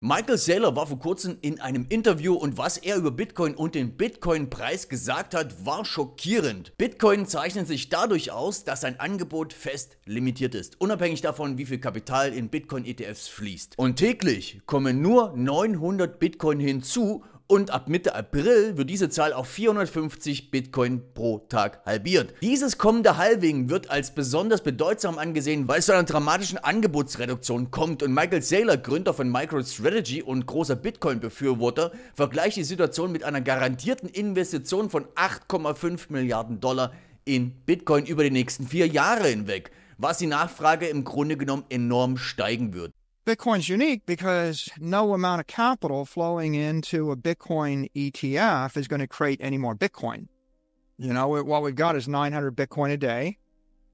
Michael Saylor war vor kurzem in einem Interview und was er über Bitcoin und den Bitcoin-Preis gesagt hat, war schockierend. Bitcoin zeichnet sich dadurch aus, dass sein Angebot fest limitiert ist, unabhängig davon, wie viel Kapital in Bitcoin-ETFs fließt. Und täglich kommen nur 900 Bitcoin hinzu und ab Mitte April wird diese Zahl auf 450 Bitcoin pro Tag halbiert. Dieses kommende Halving wird als besonders bedeutsam angesehen, weil es zu einer dramatischen Angebotsreduktion kommt und Michael Saylor, Gründer von MicroStrategy und großer Bitcoin-Befürworter, vergleicht die Situation mit einer garantierten Investition von 8,5 Milliarden Dollar in Bitcoin über die nächsten 4 Jahre hinweg, was die Nachfrage im Grunde genommen enorm steigen wird. Bitcoin's unique because no amount of capital flowing into a Bitcoin ETF is going to create any more Bitcoin. You know, what we've got is 900 Bitcoin a day.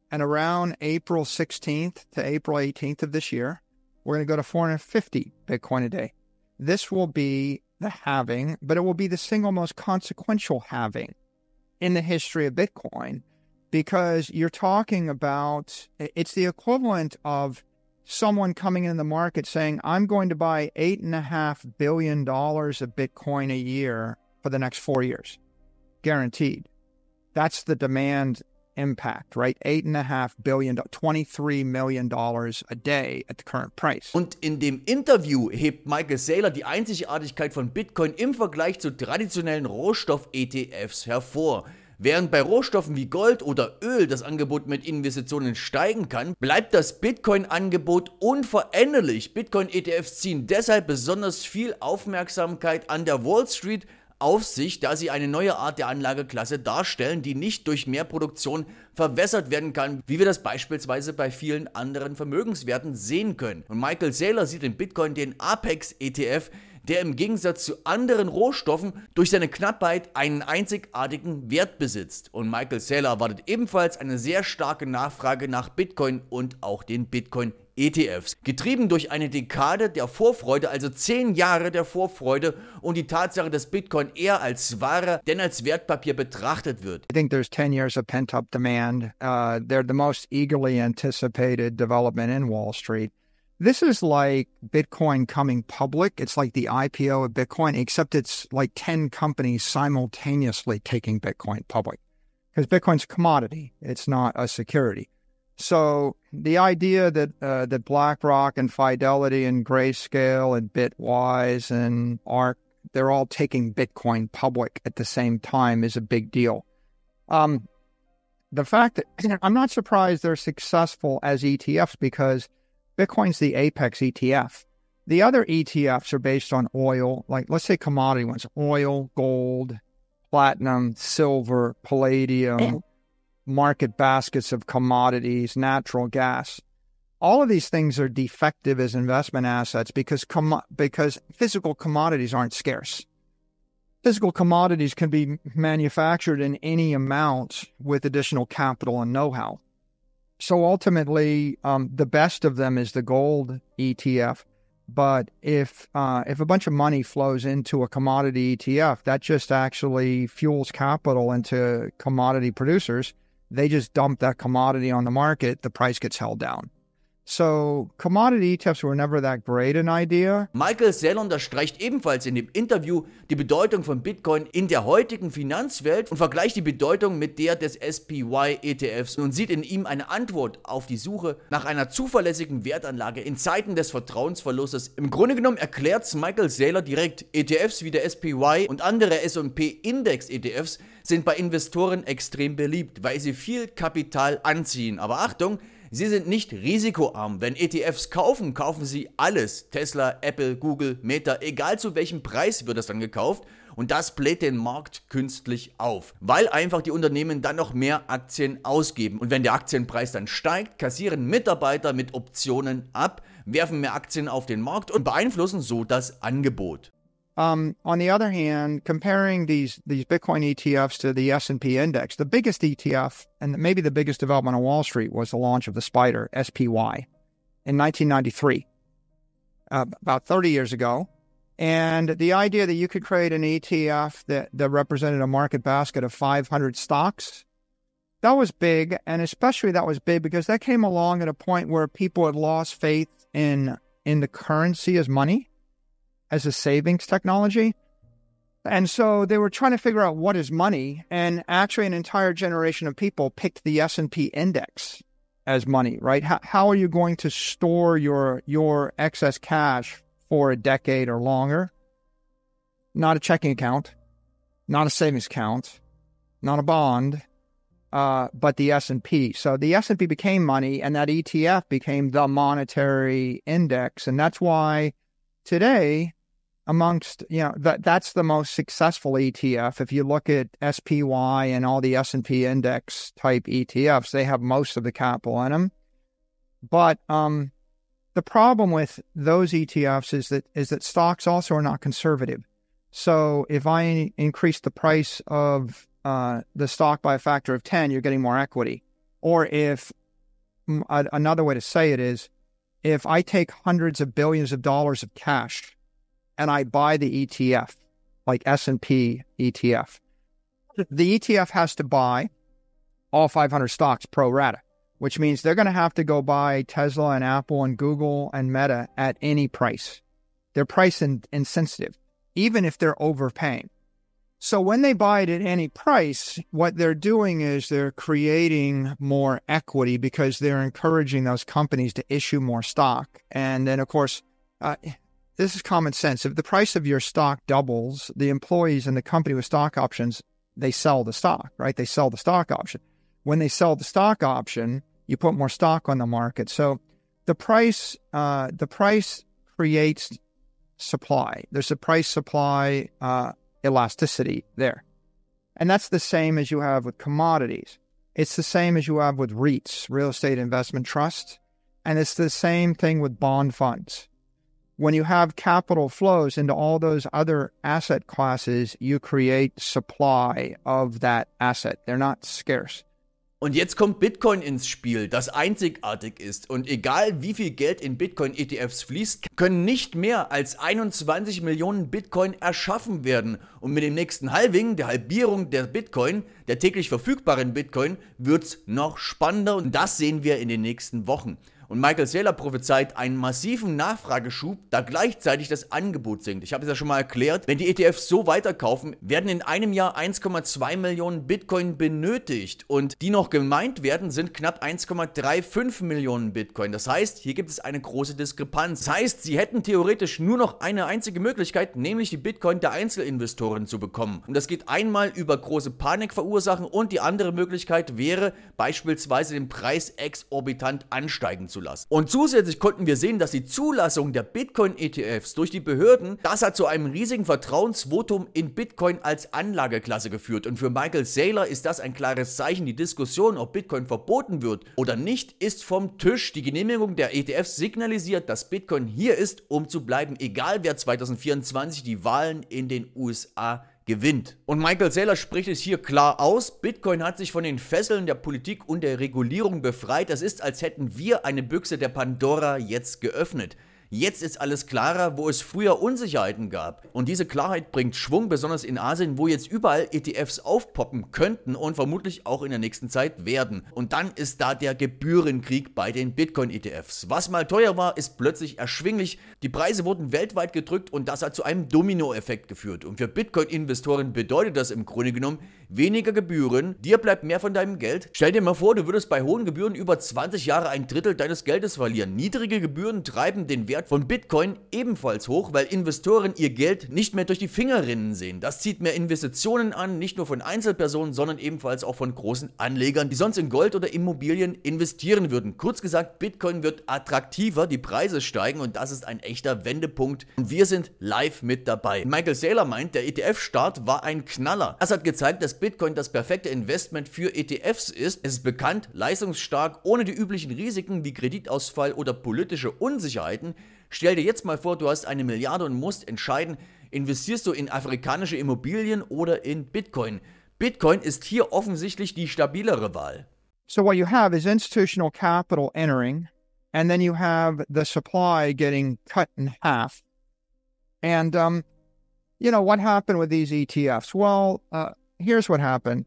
And around April 16th to April 18th of this year, we're going to go to 450 Bitcoin a day. This will be the halving, but it will be the single most consequential halving in the history of Bitcoin because you're talking about, it's the equivalent of someone coming in the market saying, I'm going to buy $8.5 billion of Bitcoin a year for the next 4 years, guaranteed. That's the demand impact, right? $8.5 billion, $23 million a day at the current price. Und in dem Interview hebt Michael Saylor die Einzigartigkeit von Bitcoin im Vergleich zu traditionellen Rohstoff-ETFs hervor. Während bei Rohstoffen wie Gold oder Öl das Angebot mit Investitionen steigen kann, bleibt das Bitcoin-Angebot unveränderlich. Bitcoin-ETFs ziehen deshalb besonders viel Aufmerksamkeit an der Wall Street auf sich, da sie eine neue Art der Anlageklasse darstellen, die nicht durch mehr Produktion verwässert werden kann, wie wir das beispielsweise bei vielen anderen Vermögenswerten sehen können. Und Michael Saylor sieht in Bitcoin den Apex-ETF, der im Gegensatz zu anderen Rohstoffen durch seine Knappheit einen einzigartigen Wert besitzt. Und Michael Saylor erwartet ebenfalls eine sehr starke Nachfrage nach Bitcoin und auch den Bitcoin-ETFs. Getrieben durch eine Dekade der Vorfreude, also 10 Jahre der Vorfreude und die Tatsache, dass Bitcoin eher als Ware denn als Wertpapier betrachtet wird. I think there's 10 years of pent-up demand. They're the most eagerly anticipated development in Wall Street. This is like Bitcoin coming public. It's like the IPO of Bitcoin, except it's like 10 companies simultaneously taking Bitcoin public. Because Bitcoin's a commodity. It's not a security. So the idea that BlackRock and Fidelity and Grayscale and Bitwise and ARK, they're all taking Bitcoin public at the same time is a big deal. The fact that I'm not surprised they're successful as ETFs because Bitcoin's the apex ETF. The other ETFs are based on oil, like let's say commodity ones, oil, gold, platinum, silver, palladium, market baskets of commodities, natural gas. All of these things are defective as investment assets because physical commodities aren't scarce. Physical commodities can be manufactured in any amount with additional capital and know-how. So ultimately, the best of them is the gold ETF. But if a bunch of money flows into a commodity ETF, that just actually fuels capital into commodity producers. They just dump that commodity on the market. The price gets held down. So commodity ETFs were never that great an idea. Michael Saylor unterstreicht ebenfalls in dem Interview die Bedeutung von Bitcoin in der heutigen Finanzwelt und vergleicht die Bedeutung mit der des SPY-ETFs und sieht in ihm eine Antwort auf die Suche nach einer zuverlässigen Wertanlage in Zeiten des Vertrauensverlustes. Im Grunde genommen erklärt Michael Saylor direkt, ETFs wie der SPY und andere S&P-Index-ETFs sind bei Investoren extrem beliebt, weil sie viel Kapital anziehen. Aber Achtung, sie sind nicht risikoarm. Wenn ETFs kaufen, kaufen sie alles. Tesla, Apple, Google, Meta, egal zu welchem Preis wird das dann gekauft. Und das bläht den Markt künstlich auf, weil einfach die Unternehmen dann noch mehr Aktien ausgeben. Und wenn der Aktienpreis dann steigt, kassieren Mitarbeiter mit Optionen ab, werfen mehr Aktien auf den Markt und beeinflussen so das Angebot. On the other hand, comparing these Bitcoin ETFs to the S&P index, the biggest ETF and maybe the biggest development on Wall Street was the launch of the SPDR, SPY, in 1993, about 30 years ago. And the idea that you could create an ETF that represented a market basket of 500 stocks, that was big. And especially that was big because that came along at a point where people had lost faith in the currency as money. as a savings technology. And so they were trying to figure out what is money. And actually, an entire generation of people picked the S&P index as money, right? How are you going to store your excess cash for a decade or longer? Not a checking account, not a savings account, not a bond, but the S&P. So the S&P became money, and that ETF became the monetary index. And that's why today, amongst, that's the most successful ETF. If you look at SPY and all the S&P index type ETFs, they have most of the capital in them. But the problem with those ETFs is that stocks also are not conservative. So if I increase the price of the stock by a factor of 10, you're getting more equity. Or if another way to say it is, if I take hundreds of billions of dollars of cash and I buy the ETF, like S&P ETF, the ETF has to buy all 500 stocks pro rata, which means they're going to have to go buy Tesla and Apple and Google and Meta at any price. They're price insensitive, even if they're overpaying. So when they buy it at any price, what they're doing is they're creating more equity because they're encouraging those companies to issue more stock. And then, of course, this is common sense. If the price of your stock doubles, the employees in the company with stock options, they sell the stock, right? They sell the stock option. When they sell the stock option, you put more stock on the market. So the price creates supply. There's a price supply elasticity there. And that's the same as you have with commodities. It's the same as you have with REITs, real estate investment trusts. And it's the same thing with bond funds. When you have capital flows into all those other asset classes, you create supply of that asset. They're not scarce. Und jetzt kommt Bitcoin ins Spiel, das einzigartig ist. Und egal wie viel Geld in Bitcoin-ETFs fließt, können nicht mehr als 21 Millionen Bitcoin erschaffen werden. Und mit dem nächsten Halving, der Halbierung der Bitcoin, der täglich verfügbaren Bitcoin, wird's noch spannender. Und das sehen wir in den nächsten Wochen. Und Michael Saylor prophezeit einen massiven Nachfrageschub, da gleichzeitig das Angebot sinkt. Ich habe es ja schon mal erklärt, wenn die ETFs so weiterkaufen, werden in einem Jahr 1,2 Millionen Bitcoin benötigt. Und die noch gemeint werden, sind knapp 1,35 Millionen Bitcoin. Das heißt, hier gibt es eine große Diskrepanz. Das heißt, sie hätten theoretisch nur noch eine einzige Möglichkeit, nämlich die Bitcoin der Einzelinvestoren zu bekommen. Und das geht einmal über große Panik verursachen und die andere Möglichkeit wäre, beispielsweise den Preis exorbitant ansteigen zu lassen. Und zusätzlich konnten wir sehen, dass die Zulassung der Bitcoin-ETFs durch die Behörden, das hat zu einem riesigen Vertrauensvotum in Bitcoin als Anlageklasse geführt. Und für Michael Saylor ist das ein klares Zeichen. Die Diskussion, ob Bitcoin verboten wird oder nicht, ist vom Tisch. Die Genehmigung der ETFs signalisiert, dass Bitcoin hier ist, um zu bleiben, egal wer 2024 die Wahlen in den USA gewinnt. Und Michael Saylor spricht es hier klar aus, Bitcoin hat sich von den Fesseln der Politik und der Regulierung befreit. Es ist, als hätten wir eine Büchse der Pandora jetzt geöffnet. Jetzt ist alles klarer, wo es früher Unsicherheiten gab. Und diese Klarheit bringt Schwung, besonders in Asien, wo jetzt überall ETFs aufpoppen könnten und vermutlich auch in der nächsten Zeit werden. Und dann ist da der Gebührenkrieg bei den Bitcoin-ETFs. Was mal teuer war, ist plötzlich erschwinglich. Die Preise wurden weltweit gedrückt und das hat zu einem Dominoeffekt geführt. Und für Bitcoin-Investoren bedeutet das im Grunde genommen weniger Gebühren, dir bleibt mehr von deinem Geld. Stell dir mal vor, du würdest bei hohen Gebühren über 20 Jahre ein Drittel deines Geldes verlieren. Niedrige Gebühren treiben den Wert von Bitcoin ebenfalls hoch, weil Investoren ihr Geld nicht mehr durch die Finger rinnen sehen. Das zieht mehr Investitionen an, nicht nur von Einzelpersonen, sondern ebenfalls auch von großen Anlegern, die sonst in Gold oder Immobilien investieren würden. Kurz gesagt, Bitcoin wird attraktiver, die Preise steigen und das ist ein echter Wendepunkt. Und wir sind live mit dabei. Michael Saylor meint, der ETF-Start war ein Knaller. Das hat gezeigt, dass Bitcoin das perfekte Investment für ETFs ist. Es ist bekannt, leistungsstark, ohne die üblichen Risiken wie Kreditausfall oder politische Unsicherheiten. Stell dir jetzt mal vor, du hast 1 Milliarde und musst entscheiden, investierst du in afrikanische Immobilien oder in Bitcoin. Bitcoin ist hier offensichtlich die stabilere Wahl. So what you have is institutional capital entering, and then you have the supply getting cut in half. And, what happened with these ETFs? Well, here's what happened.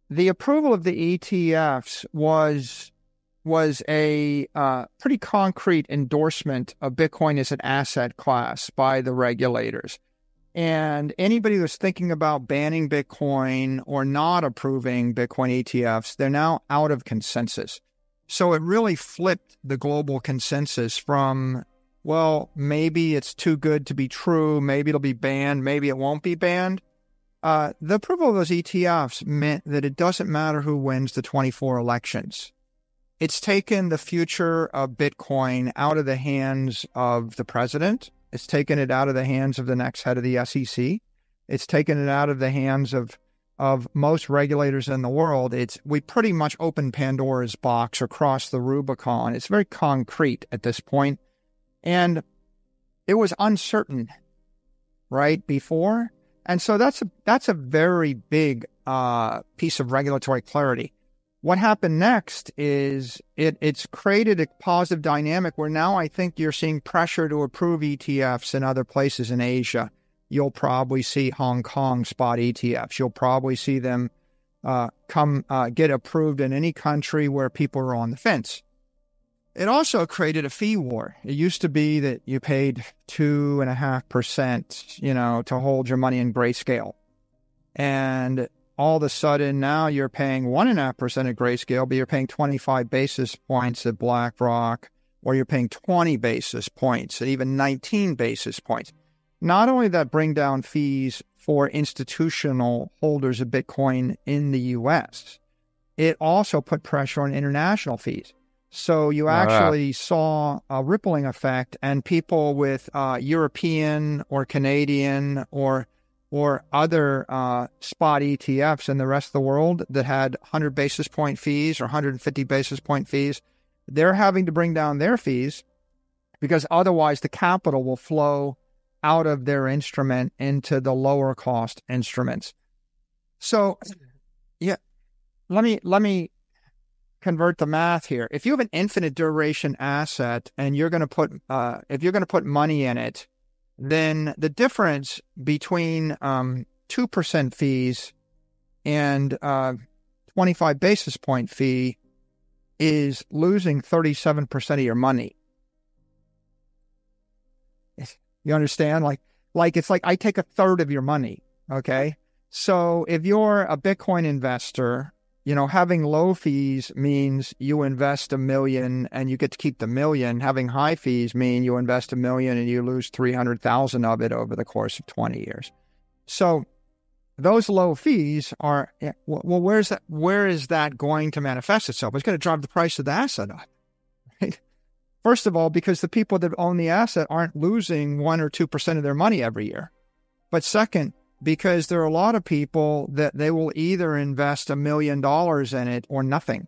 The approval of the ETFs was was a pretty concrete endorsement of Bitcoin as an asset class by the regulators. And anybody who's thinking about banning Bitcoin or not approving Bitcoin ETFs, they're now out of consensus. So it really flipped the global consensus from, well, maybe it's too good to be true, maybe it'll be banned, maybe it won't be banned. The approval of those ETFs meant that it doesn't matter who wins the 24 elections. It's taken the future of Bitcoin out of the hands of the president. It's taken it out of the hands of the next head of the SEC. It's taken it out of the hands of most regulators in the world. We pretty much opened Pandora's box or crossed the Rubicon. It's very concrete at this point. And it was uncertain, right, before. And so that's a very big piece of regulatory clarity. What happened next is it's created a positive dynamic where now I think you're seeing pressure to approve ETFs in other places in Asia. You'll probably see Hong Kong spot ETFs. You'll probably see them get approved in any country where people are on the fence. It also created a fee war. It used to be that you paid 2.5%, to hold your money in Grayscale. And all of a sudden now you're paying 1.5% at Grayscale, but you're paying 25 basis points at BlackRock, or you're paying 20 basis points, and even 19 basis points. Not only did that bring down fees for institutional holders of Bitcoin in the U.S., it also put pressure on international fees. So you actually saw a rippling effect, and people with European or Canadian or other spot ETFs in the rest of the world that had 100 basis point fees or 150 basis point fees, they're having to bring down their fees because otherwise the capital will flow out of their instrument into the lower cost instruments. So, yeah, let me convert the math here. If you have an infinite duration asset and you're going to put money in it, then the difference between 2% fees and 25 basis point fee is losing 37% of your money. You understand? Like it's like I take a third of your money, okay? So if you're a Bitcoin investor, having low fees means you invest $1 million and you get to keep the $1 million. Having high fees mean you invest $1 million and you lose 300,000 of it over the course of 20 years. So those low fees are, well, where is that going to manifest itself? It's going to drive the price of the asset up, right? First of all, because the people that own the asset aren't losing 1 or 2% of their money every year. But second, because there are a lot of people that they will either invest $1 million in it or nothing,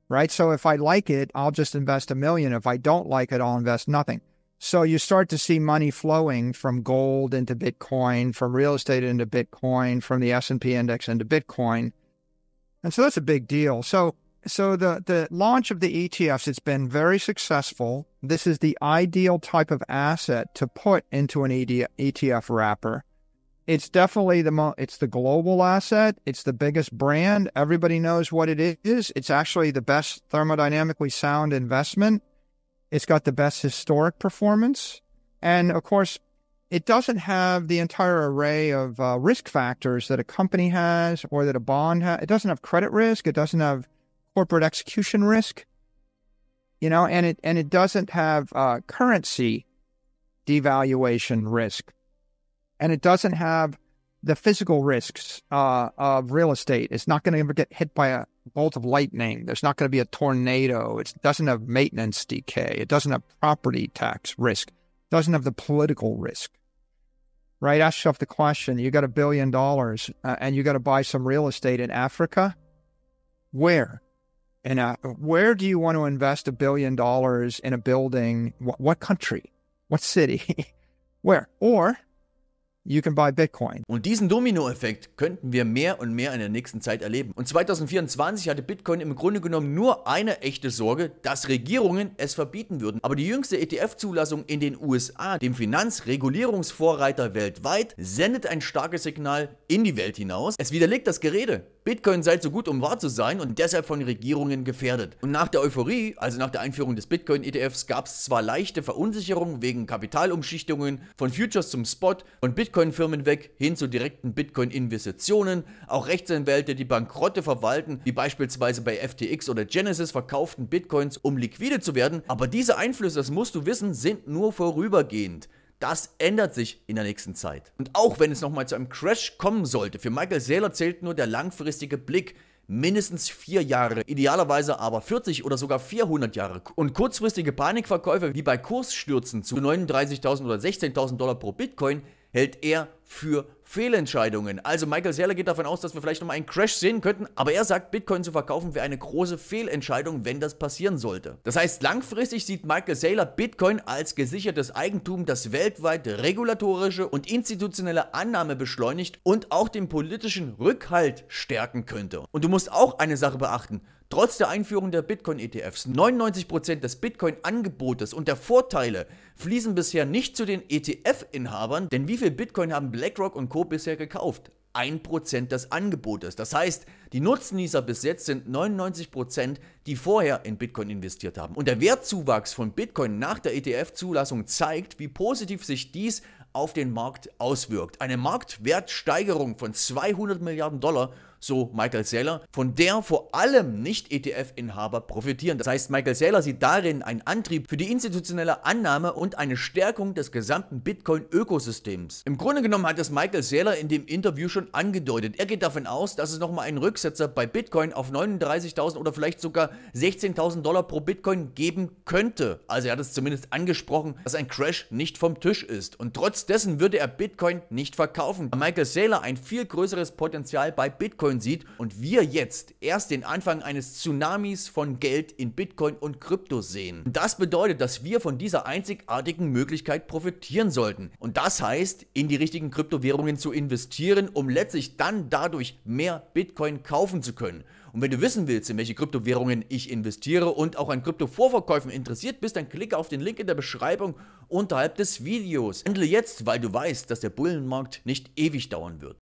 right? So if I like it, I'll just invest $1 million. If I don't like it, I'll invest nothing. So you start to see money flowing from gold into Bitcoin, from real estate into Bitcoin, from the S&P index into Bitcoin. And so that's a big deal. So the launch of the ETFs, it's been very successful. This is the ideal type of asset to put into an ETF wrapper. It's definitely it's the global asset. It's the biggest brand. Everybody knows what it is. It's actually the best thermodynamically sound investment. It's got the best historic performance. And of course, it doesn't have the entire array of risk factors that a company has or that a bond has. It doesn't have credit risk. It doesn't have corporate execution risk, and it doesn't have currency devaluation risk. And it doesn't have the physical risks of real estate. It's not going to ever get hit by a bolt of lightning. There's not going to be a tornado. It doesn't have maintenance decay. It doesn't have property tax risk. It doesn't have the political risk, right? Ask yourself the question, you got $1 billion and you got to buy some real estate in Africa. Where? Where do you want to invest $1 billion in a building? What country? What city? Where? Or you can buy Bitcoin. Und diesen Dominoeffekt könnten wir mehr und mehr in der nächsten Zeit erleben. Und 2024 hatte Bitcoin im Grunde genommen nur eine echte Sorge, dass Regierungen es verbieten würden. Aber die jüngste ETF-Zulassung in den USA, dem Finanzregulierungsvorreiter weltweit, sendet ein starkes Signal in die Welt hinaus. Es widerlegt das Gerede, Bitcoin sei zu gut, um wahr zu sein und deshalb von Regierungen gefährdet. Und nach der Euphorie, also nach der Einführung des Bitcoin-ETFs, gab es zwar leichte Verunsicherung wegen Kapitalumschichtungen, von Futures zum Spot, von Bitcoin-Firmen weg hin zu direkten Bitcoin-Investitionen, auch Rechtsanwälte, die Bankrotte verwalten, wie beispielsweise bei FTX oder Genesis, verkauften Bitcoins, um liquide zu werden. Aber diese Einflüsse, das musst du wissen, sind nur vorübergehend. Das ändert sich in der nächsten Zeit. Und auch wenn es nochmal zu einem Crash kommen sollte, für Michael Saylor zählt nur der langfristige Blick. Mindestens 4 Jahre, idealerweise aber 40 oder sogar 400 Jahre. Und kurzfristige Panikverkäufe wie bei Kursstürzen zu 39.000 oder 16.000 Dollar pro Bitcoin hält er für Fehlentscheidungen. Also Michael Saylor geht davon aus, dass wir vielleicht nochmal einen Crash sehen könnten, aber er sagt, Bitcoin zu verkaufen wäre eine große Fehlentscheidung, wenn das passieren sollte. Das heißt, langfristig sieht Michael Saylor Bitcoin als gesichertes Eigentum, das weltweit regulatorische und institutionelle Annahme beschleunigt und auch den politischen Rückhalt stärken könnte. Und du musst auch eine Sache beachten. Trotz der Einführung der Bitcoin-ETFs, 99% des Bitcoin-Angebotes und der Vorteile fließen bisher nicht zu den ETF-Inhabern, denn wie viel Bitcoin haben BlackRock und Co. bisher gekauft? 1% des Angebotes. Das heißt, die Nutznießer bis jetzt sind 99%, die vorher in Bitcoin investiert haben. Und der Wertzuwachs von Bitcoin nach der ETF-Zulassung zeigt, wie positiv sich dies auf den Markt auswirkt. Eine Marktwertsteigerung von 200 Milliarden Dollar, so Michael Saylor, von der vor allem Nicht-ETF-Inhaber profitieren. Das heißt, Michael Saylor sieht darin einen Antrieb für die institutionelle Annahme und eine Stärkung des gesamten Bitcoin-Ökosystems. Im Grunde genommen hat es Michael Saylor in dem Interview schon angedeutet. Er geht davon aus, dass es nochmal einen Rücksetzer bei Bitcoin auf 39.000 oder vielleicht sogar 16.000 Dollar pro Bitcoin geben könnte. Also er hat es zumindest angesprochen, dass ein Crash nicht vom Tisch ist. Und trotz dessen würde er Bitcoin nicht verkaufen, da Michael Saylor ein viel größeres Potenzial bei Bitcoin sieht und wir jetzt erst den Anfang eines Tsunamis von Geld in Bitcoin und Krypto sehen. Und das bedeutet, dass wir von dieser einzigartigen Möglichkeit profitieren sollten. Und das heißt, in die richtigen Kryptowährungen zu investieren, um letztlich dann dadurch mehr Bitcoin kaufen zu können. Und wenn du wissen willst, in welche Kryptowährungen ich investiere und auch an Kryptovorverkäufen interessiert bist, dann klicke auf den Link in der Beschreibung unterhalb des Videos. Handle jetzt, weil du weißt, dass der Bullenmarkt nicht ewig dauern wird.